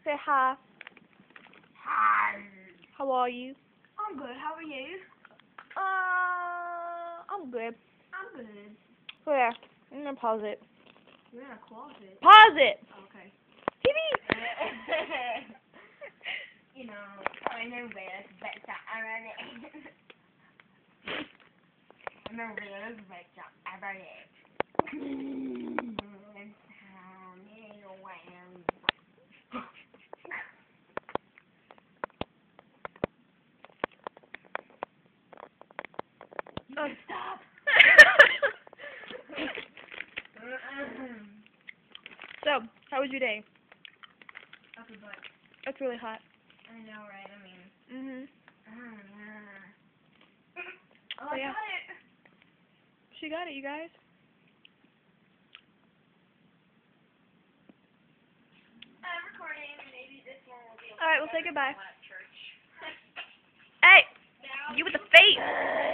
Say hi. Hi. How are you? I'm good. How are you? I'm good. I'm good. So yeah, I'm gonna pause it. You're in a closet. Pause it! Okay. TV! You know, I know where's better already. I know where's better already. Oh, Stop. So, how was your day? Okay, but It's really hot. I know, right? I mean, Oh, I yeah. got it. She got it, you guys. I'm recording. Maybe this one will be. Alright, we'll say goodbye. Church. Hey! You with the face!